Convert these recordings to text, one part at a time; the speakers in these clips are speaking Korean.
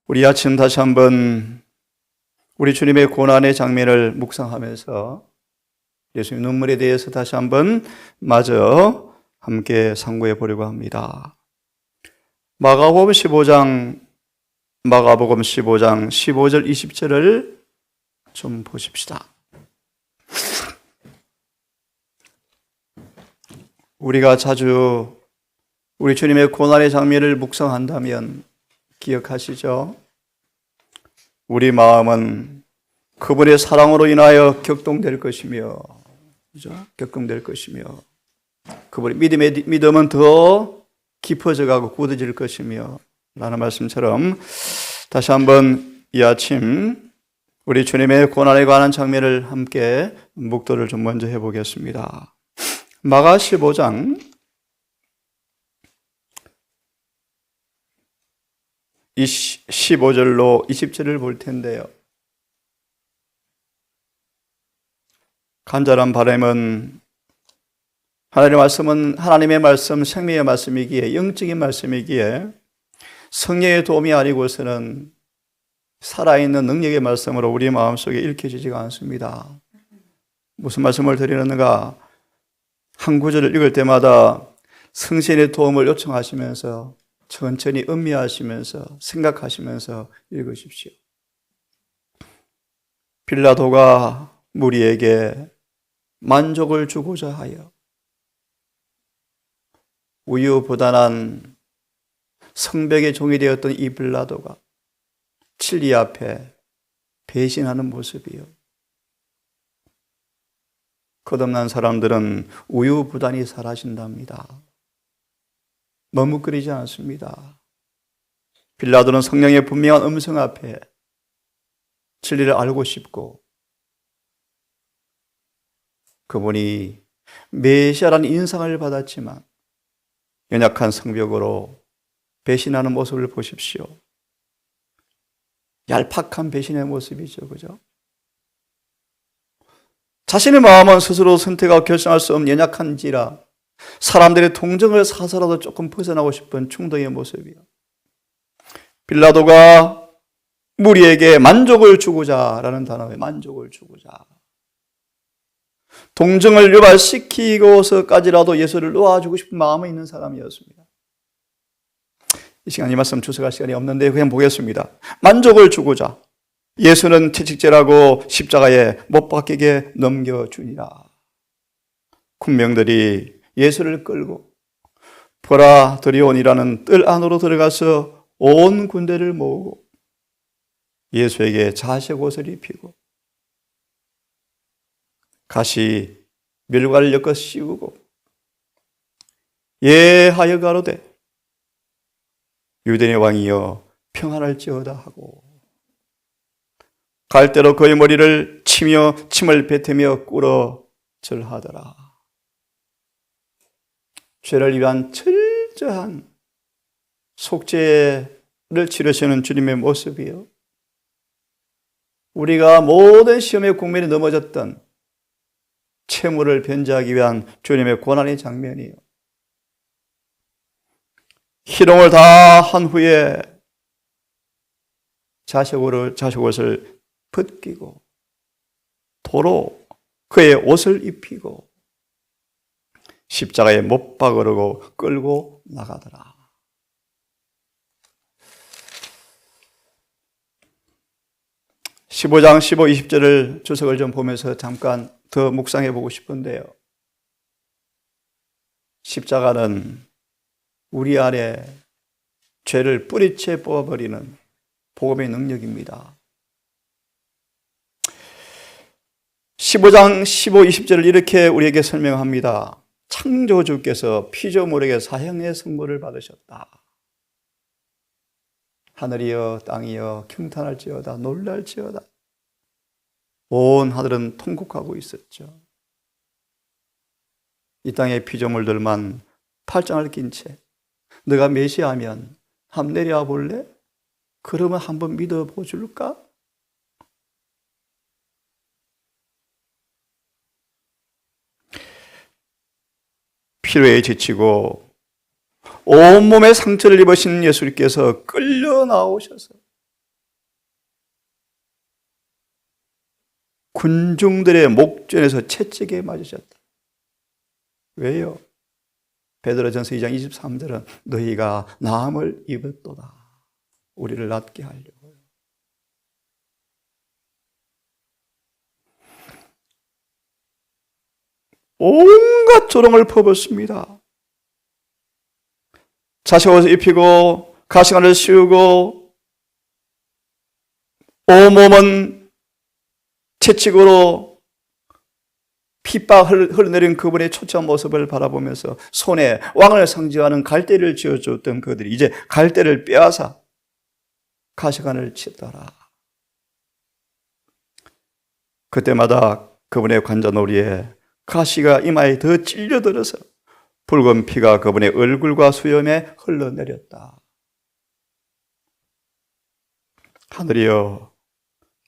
우리 아침 다시 한번 우리 주님의 고난의 장면을 묵상하면서 예수님 눈물에 대해서 다시 한번 마저 함께 상고해 보려고 합니다. 마가복음 15장 15절 20절을 좀 보십시다. 우리가 자주 우리 주님의 고난의 장면을 묵상한다면 기억하시죠? 우리 마음은 그분의 사랑으로 인하여 격동될 것이며, 그죠? 격동될 것이며, 그분의 믿음은 더 깊어져 가고 굳어질 것이며, 라는 말씀처럼 다시 한번 이 아침 우리 주님의 고난에 관한 장면을 함께 묵도를 좀 먼저 해보겠습니다. 마가 15장 15절로 20절을 볼 텐데요. 간절한 바람은 하나님의 말씀, 생명의 말씀이기에, 영적인 말씀이기에 성령의 도움이 아니고서는 살아있는 능력의 말씀으로 우리 마음속에 읽혀지지가 않습니다. 무슨 말씀을 드리는가? 한 구절을 읽을 때마다 성신의 도움을 요청하시면서 천천히 음미하시면서 생각하시면서 읽으십시오. 빌라도가 무리에게 만족을 주고자 하여 우유부단한 성벽의 종이 되었던 이 빌라도가 진리 앞에 배신하는 모습이요. 거듭난 사람들은 우유부단히 살아신답니다. 머뭇거리지 않습니다. 빌라도는 성령의 분명한 음성 앞에 진리를 알고 싶고 그분이 메시아라는 인상을 받았지만 연약한 성벽으로 배신하는 모습을 보십시오. 얄팍한 배신의 모습이죠. 그죠? 자신의 마음은 스스로 선택하고 결정할 수 없는 연약한지라 사람들의 동정을 사서라도 조금 벗어나고 싶은 충동의 모습이요. 빌라도가 무리에게 만족을 주고자라는 단어에 만족을 주고자. 동정을 유발시키고서까지라도 예수를 놓아주고 싶은 마음이 있는 사람이었습니다. 이 시간 이 말씀 주석할 시간이 없는데 그냥 보겠습니다. 만족을 주고자 예수는 채찍질하고 십자가에 못 박히게 넘겨주니라. 군병들이 예수를 끌고 보라드리온이라는 뜰 안으로 들어가서 온 군대를 모으고 예수에게 자색 옷을 입히고 가시 밀과를 엮어 씌우고 예하여 가로되 유대인의 왕이여 평안할지어다 하고 갈대로 그의 머리를 치며 침을 뱉으며 꿇어 절하더라. 죄를 위한 철저한 속죄를 치르시는 주님의 모습이요. 우리가 모든 시험의 국면에 넘어졌던 채무를 변제하기 위한 주님의 고난의 장면이요. 희롱을 다 한 후에 자색 옷을 벗기고 도로 그의 옷을 입히고 십자가에 못 박으려고 끌고 나가더라. (15장 15, 20절을 주석을 좀 보면서 잠깐 더 묵상해 보고 싶은데요. 십자가는 우리 안에 죄를 뿌리채 뽑아버리는 복음의 능력입니다. 15장 15, 20절을 이렇게 우리에게 설명합니다. 창조주께서 피조물에게 사형의 선고를 받으셨다. 하늘이여 땅이여 경탄할지어다 놀랄지어다. 온 하늘은 통곡하고 있었죠. 이 땅의 피조물들만 팔짱을 낀 채 너가 메시아면 한번 내려와 볼래? 그러면 한번 믿어보줄까? 피로에 지치고 온몸에 상처를 입으신 예수님께서 끌려 나오셔서 군중들의 목전에서 채찍에 맞으셨다. 왜요? 베드로전서 2장 23절은 너희가 남을 입었도다. 우리를 낫게 하려고요. 온갖 조롱을 퍼붓습니다. 자식옷을 입히고 가시관을 씌우고 온몸은 채찍으로 핏박 흘러내린 그분의 초췌한 모습을 바라보면서 손에 왕을 상징하는 갈대를 쥐어줬던 그들이 이제 갈대를 빼앗아 가시관을 치더라. 그때마다 그분의 관자놀이에 가시가 이마에 더 찔려들어서 붉은 피가 그분의 얼굴과 수염에 흘러내렸다. 하늘이여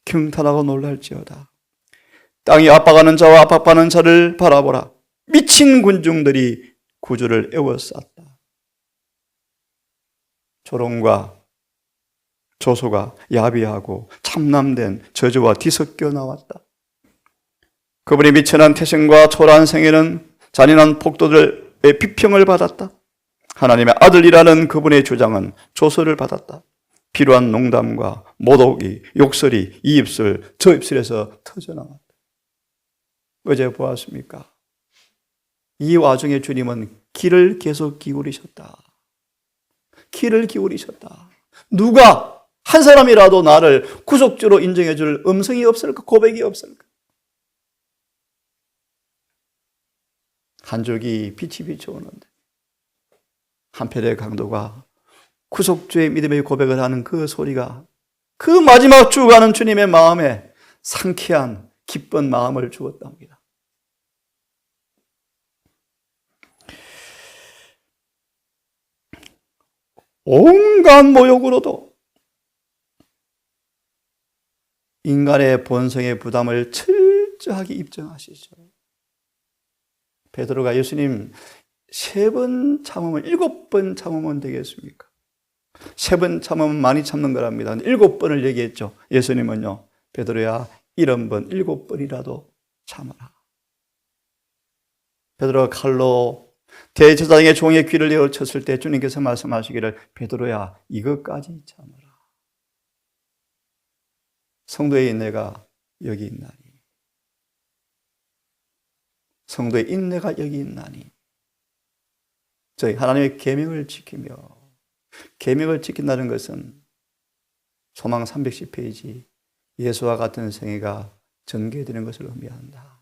경탄하고 놀랄지어다. 땅이 압박하는 자와 압박받는 자를 바라보라. 미친 군중들이 구주를 에워쌌다. 조롱과 조소가 야비하고 참남된 저주와 뒤섞여 나왔다. 그분이 미천한 태생과 초라한 생애는 잔인한 폭도들의 비평을 받았다. 하나님의 아들이라는 그분의 주장은 조소를 받았다. 필요한 농담과 모독이, 욕설이 이 입술, 저 입술에서 터져나왔다. 어제 보았습니까? 이 와중에 주님은 귀를 계속 기울이셨다. 귀를 기울이셨다. 누가 한 사람이라도 나를 구속주로 인정해 줄 음성이 없을까? 고백이 없을까? 한 줄기 빛이 비춰오는데 한편의 강도가 구속주의 믿음의 고백을 하는 그 소리가 그 마지막 죽어가는 주님의 마음에 상쾌한 기쁜 마음을 주었답니다. 온갖 모욕으로도 인간의 본성의 부담을 철저하게 입증하시죠. 베드로가 예수님 3번 참으면 7번 참으면 되겠습니까? 3번 참으면 많이 참는 거랍니다. 7번을 얘기했죠. 예수님은요, 베드로야 70번, 7번이라도 참아라. 베드로가 칼로 대제사장의 종의 귀를 내어 쳤을 때 주님께서 말씀하시기를 베드로야 이것까지 참아라. 성도의 인내가 여기 있나니, 성도의 인내가 여기 있나니. 저희 하나님의 계명을 지키며, 계명을 지킨다는 것은 소망 310페이지 예수와 같은 생애가 전개되는 것을 의미한다.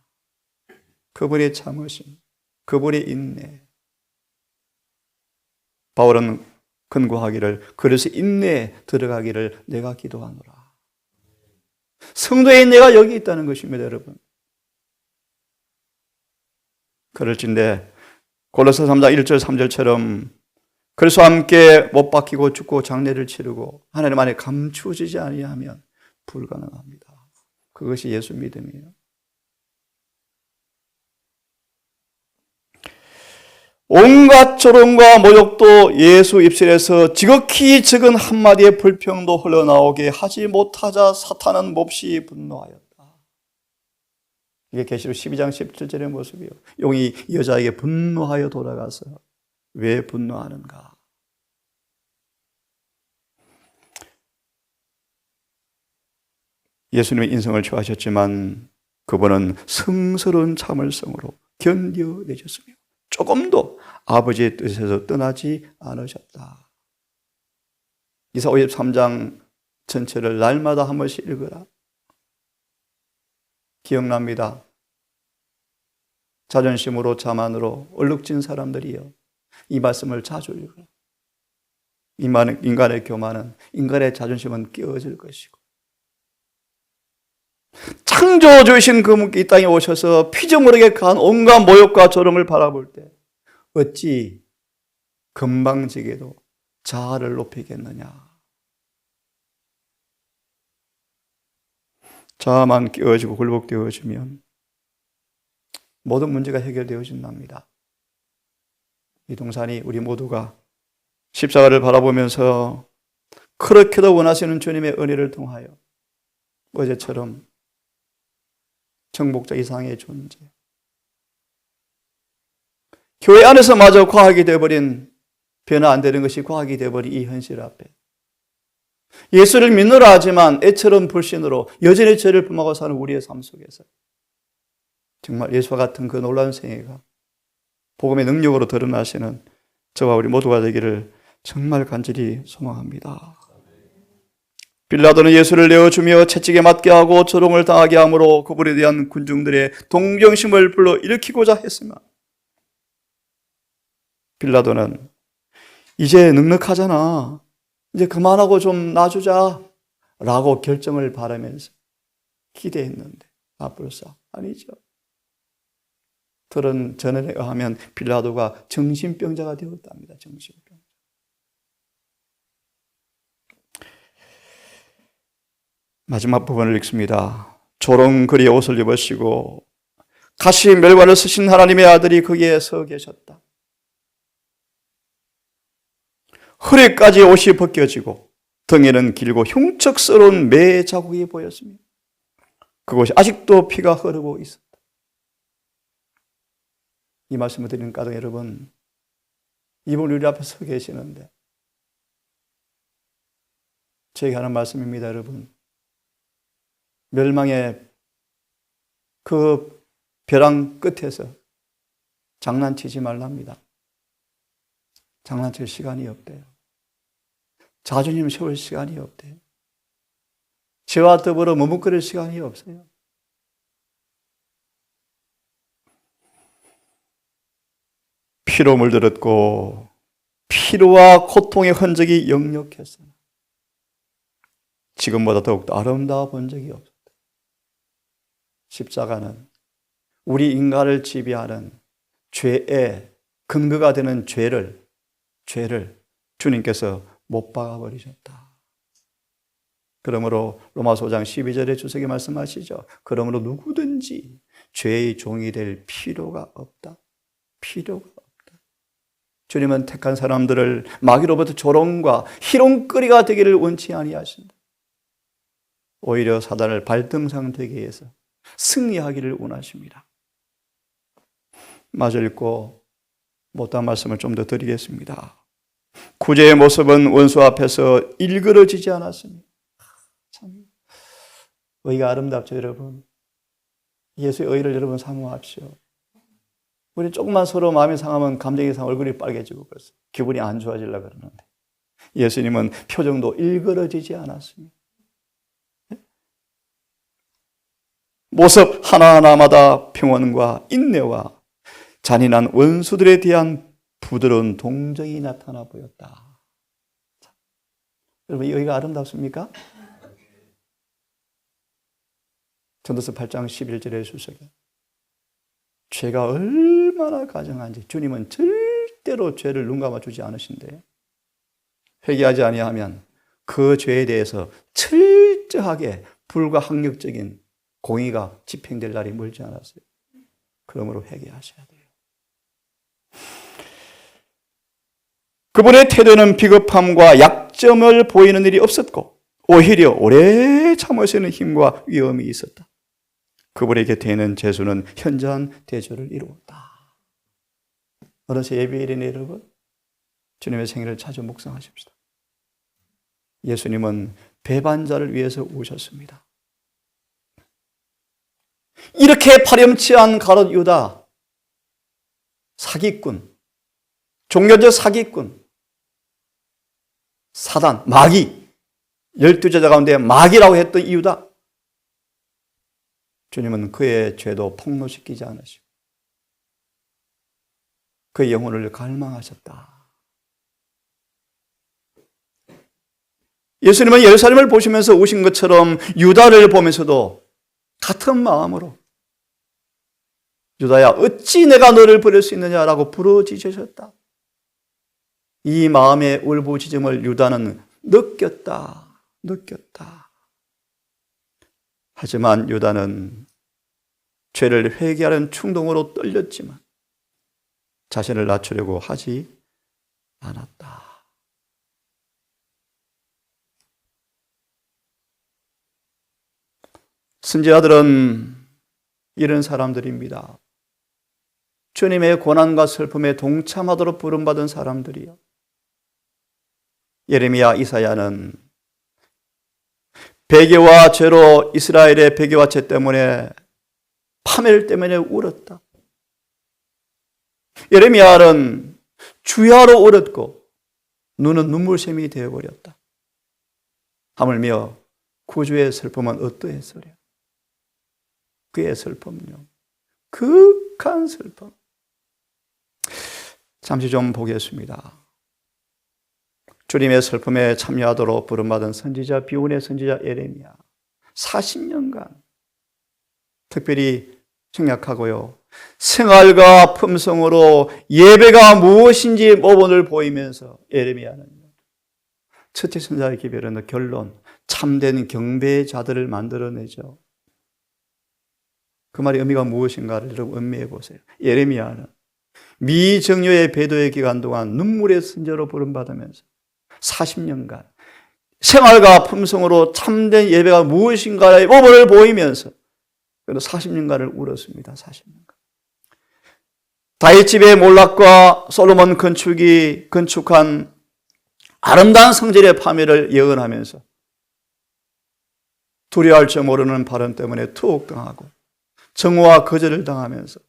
그분의 참으심, 그분의 인내. 바울은 근고하기를 그래서 인내에 들어가기를 내가 기도하노라. 성도의 인내가 여기 있다는 것입니다, 여러분. 그럴진데 골로새 3장 1절 3절처럼 그리스도와 함께 못 박히고 죽고 장례를 치르고 하나님 안에 감추어지지 아니하면 불가능합니다. 그것이 예수 믿음이에요. 온갖 조롱과 모욕도 예수 입술에서 지극히 적은 한마디의 불평도 흘러나오게 하지 못하자 사탄은 몹시 분노하였다. 이게 계시록 12장 17절의 모습이에요. 용이 여자에게 분노하여 돌아가서 왜 분노하는가? 예수님의 인성을 취하셨지만 그분은 성스러운 참을성으로 견뎌내셨으며 조금도 아버지의 뜻에서 떠나지 않으셨다. 이사 53장 전체를 날마다 한 번씩 읽어라. 기억납니다. 자존심으로 자만으로 얼룩진 사람들이요, 이 말씀을 자주 읽어라. 인간의 교만은, 인간의 자존심은 깨어질 것이고 창조주신 그분께 이 땅에 오셔서 피조물에게 가한 온갖 모욕과 조롱을 바라볼 때 어찌 건방지게도 자아를 높이겠느냐. 자아만 깨어지고 굴복되어지면 모든 문제가 해결되어진답니다. 이 동산이 우리 모두가 십자가를 바라보면서 그렇게도 원하시는 주님의 은혜를 통하여 어제처럼 정복자 이상의 존재. 교회 안에서마저 과학이 되어버린, 변화 안 되는 것이 과학이 되어버린 이 현실 앞에 예수를 믿노라 하지만 애처럼 불신으로 여전히 죄를 범하고 사는 우리의 삶 속에서 정말 예수와 같은 그 놀라운 생애가 복음의 능력으로 드러나시는 저와 우리 모두가 되기를 정말 간절히 소망합니다. 빌라도는 예수를 내어주며 채찍에 맞게 하고 조롱을 당하게 함으로 그분에 대한 군중들의 동정심을 불러일으키고자 했으나 빌라도는 이제 넉넉하잖아, 이제 그만하고 좀 놔주자 라고 결정을 바라면서 기대했는데 앞으로서 아니죠. 들은 전언에 의하면 빌라도가 정신병자가 되었답니다. 정신병자. 마지막 부분을 읽습니다. 조롱거리의 옷을 입으시고 가시 멸관을 쓰신 하나님의 아들이 거기에 서 계셨다. 허리까지 옷이 벗겨지고 등에는 길고 흉측스러운 매 자국이 보였습니다. 그곳이 아직도 피가 흐르고 있었다. 이 말씀을 드리는 까닭 여러분, 이분 우리 앞에 서 계시는데 저에게 하는 말씀입니다. 여러분, 멸망의 그 벼랑 끝에서 장난치지 말랍니다. 장난칠 시간이 없대요. 자존심 세울 시간이 없대요. 죄와 더불어 머뭇거릴 시간이 없어요. 피로 물들었고 피로와 고통의 흔적이 역력했으나 지금보다 더욱더 아름다워 본 적이 없었다. 십자가는 우리 인간을 지배하는 죄의 근거가 되는 죄를 주님께서 못 박아버리셨다. 그러므로 로마서 5장 12절에 주석이 말씀하시죠. 그러므로 누구든지 죄의 종이 될 필요가 없다. 필요가 없다. 주님은 택한 사람들을 마귀로부터 조롱과 희롱거리가 되기를 원치 아니하신다. 오히려 사단을 발등상되게 해서 승리하기를 원하십니다. 마저 읽고 못한 말씀을 좀 더 드리겠습니다. 구제의 모습은 원수 앞에서 일그러지지 않았습니다. 참 의가 아름답죠, 여러분. 예수의 의를 여러분 사모하십시오. 우리 조금만 서로 마음이 상하면 감정이 상하면 얼굴이 빨개지고 그래서 기분이 안 좋아지려고 그러는데 예수님은 표정도 일그러지지 않았습니다. 모습 하나하나마다 평온과 인내와 잔인한 원수들에 대한 부드러운 동정이 나타나 보였다. 여러분, 이 의가 아름답습니까? 전도서 8장 11절의 주석에 죄가 얼마나 가증한지 주님은 절대로 죄를 눈감아주지 않으신대요. 회개하지 아니하면 그 죄에 대해서 철저하게 불가항력적인 공의가 집행될 날이 멀지 않았어요. 그러므로 회개하셔야 돼요. 그분의 태도는 비겁함과 약점을 보이는 일이 없었고 오히려 오래 참을 수 있는 힘과 위엄이 있었다. 그분의 곁에 있는 제수는 현저한 대조를 이루었다. 어느새 예배일이네 여러분. 주님의 생일을 자주 묵상하십시다. 예수님은 배반자를 위해서 오셨습니다. 이렇게 파렴치한 가롯 유다, 사기꾼, 종교적 사기꾼, 사단, 마귀, 12제자 가운데 마귀라고 했던 이 유다, 주님은 그의 죄도 폭로시키지 않으시고 그의 영혼을 갈망하셨다. 예수님은 예루살렘을 보시면서 오신 것처럼 유다를 보면서도 같은 마음으로 유다야 어찌 내가 너를 버릴 수 있느냐라고 부르짖으셨다. 이 마음의 울부짖음을 유다는 느꼈다. 하지만 유다는 죄를 회개하는 충동으로 떨렸지만 자신을 낮추려고 하지 않았다. 선지자들은 이런 사람들입니다. 주님의 고난과 슬픔에 동참하도록 부름받은 사람들이요. 예레미야, 이사야는 배교와 죄로 이스라엘의 배교와 죄 때문에 파멸 때문에 울었다. 예레미야는 주야로 울었고 눈은 눈물샘이 되어버렸다. 하물며 구주의 슬픔은 어떠했으랴? 그의 슬픔요, 극한 슬픔. 잠시 좀 보겠습니다. 주님의 슬픔에 참여하도록 부름받은 선지자, 비운의 선지자 예레미야 40년간 특별히 생략하고요, 생활과 품성으로 예배가 무엇인지 모본을 보이면서 예레미야는 첫째 선지자의 기별은 결론, 참된 경배자들을 만들어내죠. 그 말의 의미가 무엇인가를 여러분 음미해 보세요. 예레미야는 미정료의 배도의 기간 동안 눈물의 선지자로 부름받으면서 40년간 생활과 품성으로 참된 예배가 무엇인가의 모범을 보이면서 40년간을 울었습니다. 40년간. 다윗집의 몰락과 솔로몬 건축이 건축한 아름다운 성전의 파멸을 예언하면서 두려워할 줄 모르는 발언 때문에 투옥당하고 정오와 거절을 당하면서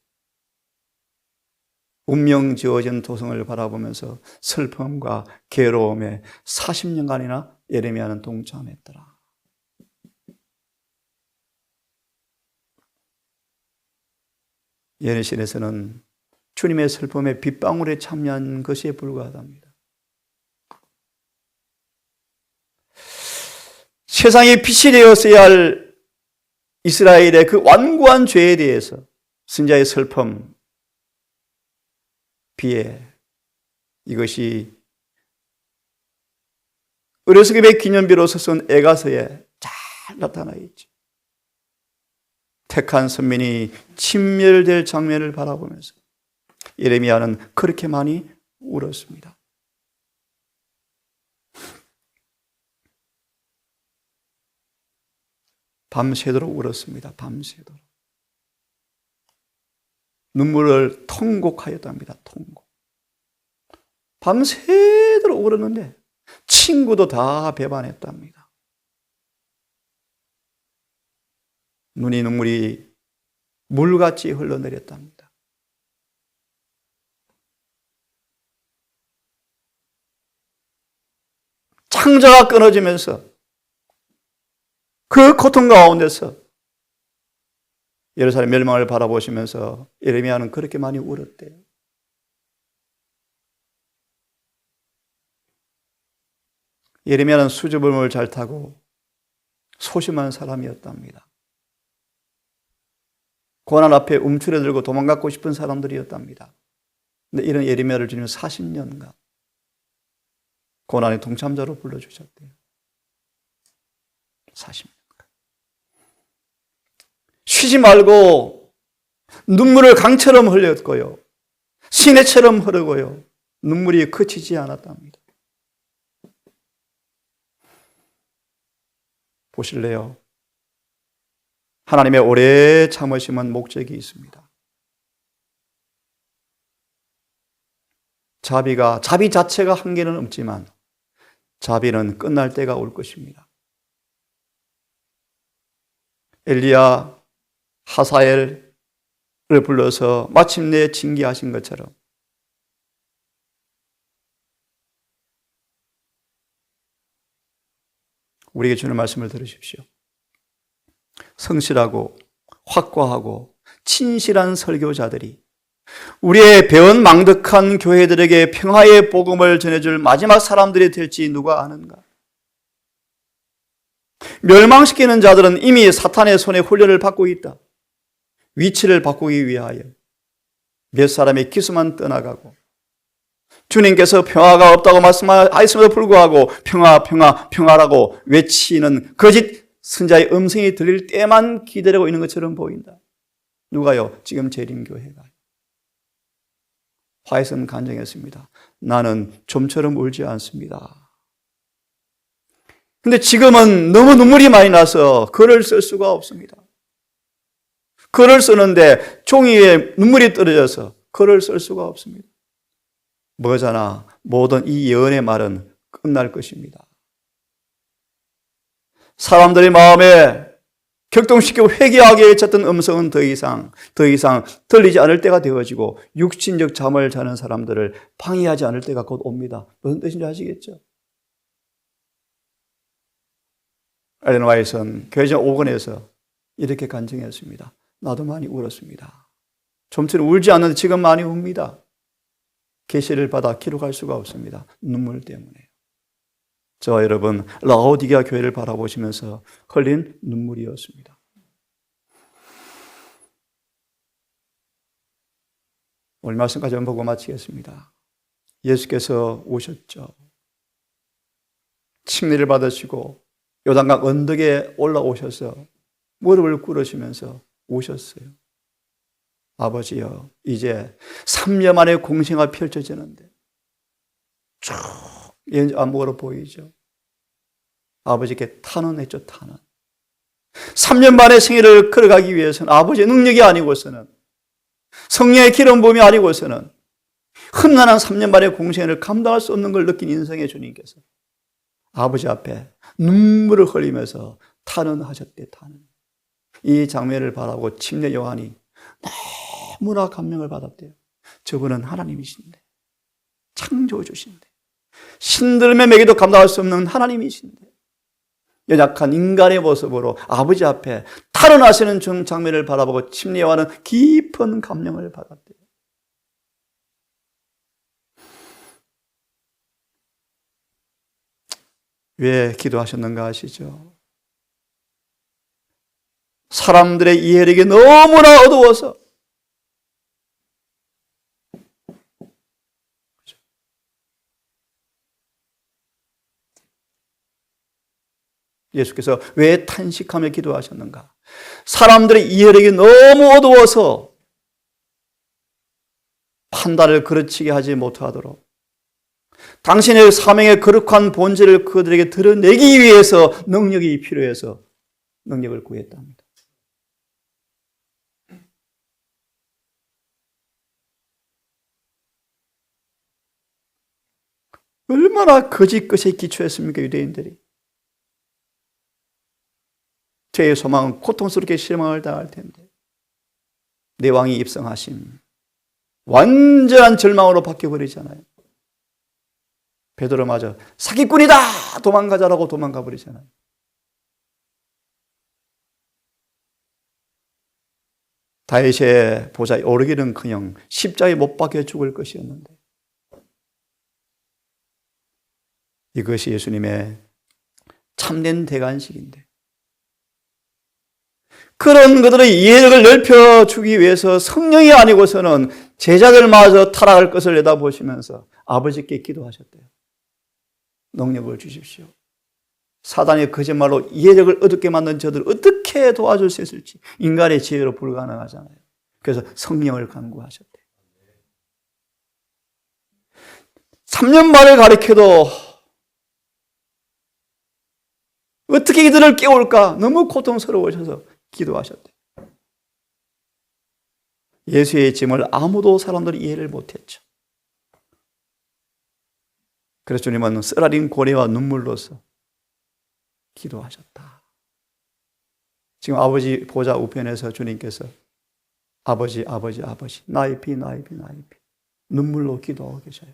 운명 지어진 도성을 바라보면서 슬픔과 괴로움에 40년간이나 예레미야는 동참했더라. 예레시에서는 주님의 슬픔에 빗방울에 참여한 것에 불과하답니다. 세상에 빛이 되었어야 할 이스라엘의 그 완고한 죄에 대해서 선지자의 슬픔, 비애, 이것이 의례수급의 기념비로서 쓴 애가서에 잘 나타나 있죠. 택한 선민이 침멸될 장면을 바라보면서 예레미야는 그렇게 많이 울었습니다. 밤새도록 울었습니다. 밤새도록. 눈물을 통곡하였답니다. 통곡. 밤새도록 울었는데 친구도 다 배반했답니다. 눈물이 물같이 흘러내렸답니다. 창자가 끊어지면서 그 고통 가운데서 예루살렘 멸망을 바라보시면서 예레미야는 그렇게 많이 울었대요. 예레미야는 수줍음을 잘 타고 소심한 사람이었답니다. 고난 앞에 움츠러들고 도망가고 싶은 사람들이었답니다. 근데 이런 예레미야를 주님 40년간 고난의 동참자로 불러주셨대요. 40년간. 쉬지 말고 눈물을 강처럼 흘렸고요. 시내처럼 흐르고요. 눈물이 그치지 않았답니다. 보실래요? 하나님의 오래 참으심은 목적이 있습니다. 자비 자체가 한계는 없지만 자비는 끝날 때가 올 것입니다. 엘리야, 하사엘을 불러서 마침내 징계하신 것처럼 우리에게 주는 말씀을 들으십시오. 성실하고 확고하고 친실한 설교자들이 우리의 배은망덕한 교회들에게 평화의 복음을 전해줄 마지막 사람들이 될지 누가 아는가? 멸망시키는 자들은 이미 사탄의 손에 훈련을 받고 있다. 위치를 바꾸기 위하여 몇 사람의 기수만 떠나가고 주님께서 평화가 없다고 말씀하셨음에도 불구하고 평화라고 외치는 거짓 선자의 음성이 들릴 때만 기다리고 있는 것처럼 보인다. 누가요? 지금 재림교회가요. 화해선 간증했습니다. 나는 좀처럼 울지 않습니다. 근데 지금은 너무 눈물이 많이 나서 글을 쓸 수가 없습니다. 글을 쓰는데 종이에 눈물이 떨어져서 글을 쓸 수가 없습니다. 뭐잖아. 모든 이 예언의 말은 끝날 것입니다. 사람들의 마음에 격동시키고 회개하게 쳤던 음성은 더 이상 들리지 않을 때가 되어지고 육신적 잠을 자는 사람들을 방해하지 않을 때가 곧 옵니다. 무슨 뜻인지 아시겠죠? 엘렌 화이트는 교회전 5권에서 이렇게 간증했습니다. 나도 많이 울었습니다. 좀 전에 울지 않는데 지금 많이 웁니다. 계시를 받아 기록할 수가 없습니다. 눈물 때문에. 저와 여러분, 라오디게아 교회를 바라보시면서 흘린 눈물이었습니다. 오늘 말씀까지 보고 마치겠습니다. 예수께서 오셨죠. 침례를 받으시고 요단강 언덕에 올라오셔서 무릎을 꿇으시면서 오셨어요. 아버지여, 이제 3년 만에 공생가 펼쳐지는데 쭉 안목으로 보이죠. 아버지께 탄원했죠. 탄원. 3년 만에 생애를 걸어가기 위해서는 아버지의 능력이 아니고서는, 성령의 기름 부음이 아니고서는 험난한 3년 만의 공생을 감당할 수 없는 걸 느낀 인생의 주님께서 아버지 앞에 눈물을 흘리면서 탄원하셨대. 탄원. 이 장면을 바라보고 침례 요한이 너무나 감명을 받았대요. 저분은 하나님이신데, 창조주신데, 신들의 맥에도 감당할 수 없는 하나님이신데 연약한 인간의 모습으로 아버지 앞에 탄원하시는 장면을 바라보고 침례 요한은 깊은 감명을 받았대요. 왜 기도하셨는가 아시죠? 사람들의 이해력이 너무나 어두워서 예수께서 왜 탄식하며 기도하셨는가? 사람들의 이해력이 너무 어두워서 판단을 그르치게 하지 못하도록 당신의 사명의 거룩한 본질을 그들에게 드러내기 위해서 능력이 필요해서 능력을 구했답니다. 얼마나 거짓 것에 기초했습니까, 유대인들이? 죄의 소망은 고통스럽게 실망을 당할 텐데 내 왕이 입성하심, 완전한 절망으로 바뀌어버리잖아요. 베드로마저 사기꾼이다 도망가자라고 도망가 버리잖아요. 다윗의 보좌에 오르기는커녕 십자가에 못 박혀 죽을 것이었는데 이것이 예수님의 참된 대관식인데 그런 그들의 이해력을 넓혀주기 위해서 성령이 아니고서는 제자들마저 타락할 것을 내다보시면서 아버지께 기도하셨대요. 능력을 주십시오. 사단의 거짓말로 이해력을 어둡게 만든 저들을 어떻게 도와줄 수 있을지 인간의 지혜로 불가능하잖아요. 그래서 성령을 간구하셨대요. 3년 만을 가리켜도 어떻게 이들을 깨울까 너무 고통스러우셔서 기도하셨대요. 예수의 짐을 아무도 사람들이 이해를 못했죠. 그래서 주님은 쓰라린 고뇌와 눈물로서 기도하셨다. 지금 아버지 보좌 우편에서 주님께서 아버지 나의 피 눈물로 기도하고 계셔요.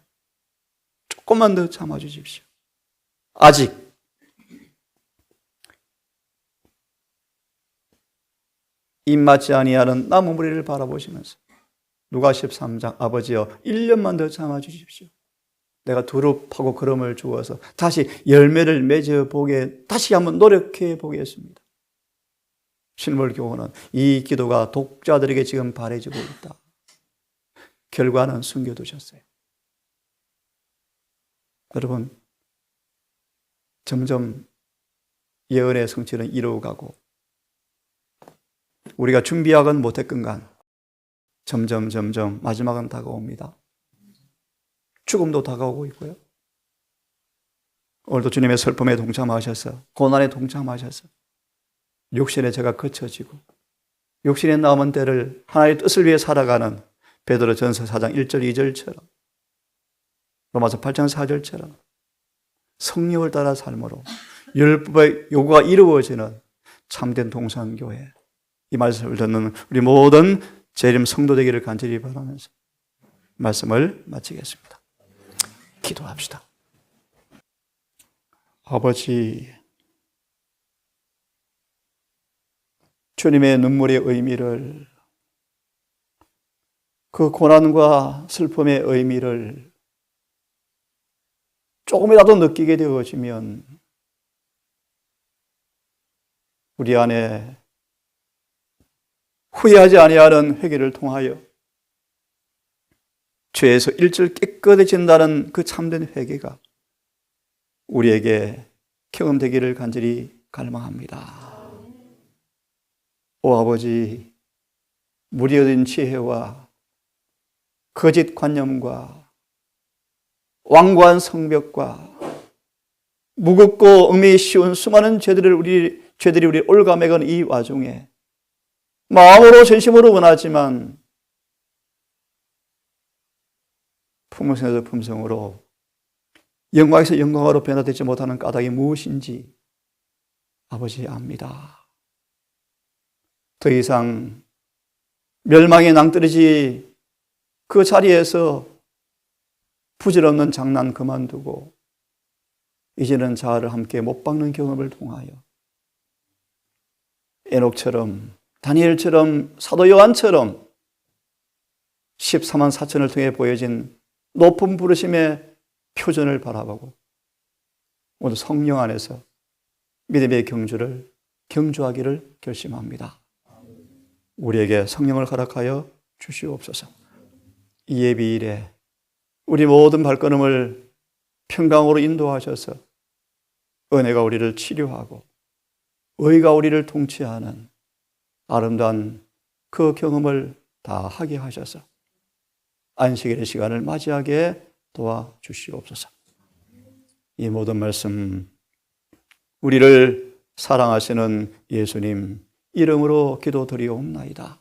조금만 더 참아주십시오. 아직 입맞지 아니하는 나무 무리를 바라보시면서 누가 13장 아버지여 1년만 더 참아주십시오. 내가 두릅하고 걸음을 주어서 다시 열매를 맺어보게 다시 한번 노력해 보겠습니다. 실물교훈은 이 기도가 독자들에게 지금 바래지고 있다. 결과는 숨겨두셨어요. 여러분, 점점 예언의 성취는 이루어가고 우리가 준비하건 못했건간 점점 마지막은 다가옵니다. 죽음도 다가오고 있고요. 오늘도 주님의 슬픔에 동참하셔서 고난에 동참하셔서 육신의 죄가 거쳐지고 육신의 남은 때를 하나님의 뜻을 위해 살아가는 베드로전서 4장 1절 2절처럼 로마서 8장 4절처럼 성령을 따라 삶으로 율법의 요구가 이루어지는 참된 동산교회, 이 말씀을 듣는 우리 모든 재림 성도 되기를 간절히 바라면서 말씀을 마치겠습니다. 기도합시다. 아버지, 주님의 눈물의 의미를, 그 고난과 슬픔의 의미를 조금이라도 느끼게 되어지면 우리 안에 후회하지 아니하는 회개를 통하여 죄에서 일절 깨끗해진다는 그 참된 회개가 우리에게 경험되기를 간절히 갈망합니다. 오 아버지, 무리어진 지혜와 거짓 관념과 완고한 성벽과 무겁고 음이 쉬운 수많은 죄들이 우리 올가매건 이 와중에 마음으로 전심으로 원하지만 품성에서 품성으로 영광에서 영광으로 변화되지 못하는 까닭이 무엇인지 아버지 압니다. 더 이상 멸망의 낭떠러지 그 자리에서 부질없는 장난 그만두고 이제는 자아를 함께 못 박는 경험을 통하여 에녹처럼, 다니엘처럼, 사도 요한처럼 14만 4천을 통해 보여진 높은 부르심의 표전을 바라보고 오늘 성령 안에서 믿음의 경주를 경주하기를 결심합니다. 우리에게 성령을 허락하여 주시옵소서. 이 예비일에 우리 모든 발걸음을 평강으로 인도하셔서 은혜가 우리를 치료하고 의가 우리를 통치하는 아름다운 그 경험을 다 하게 하셔서 안식일의 시간을 맞이하게 도와주시옵소서. 이 모든 말씀 우리를 사랑하시는 예수님 이름으로 기도드리옵나이다.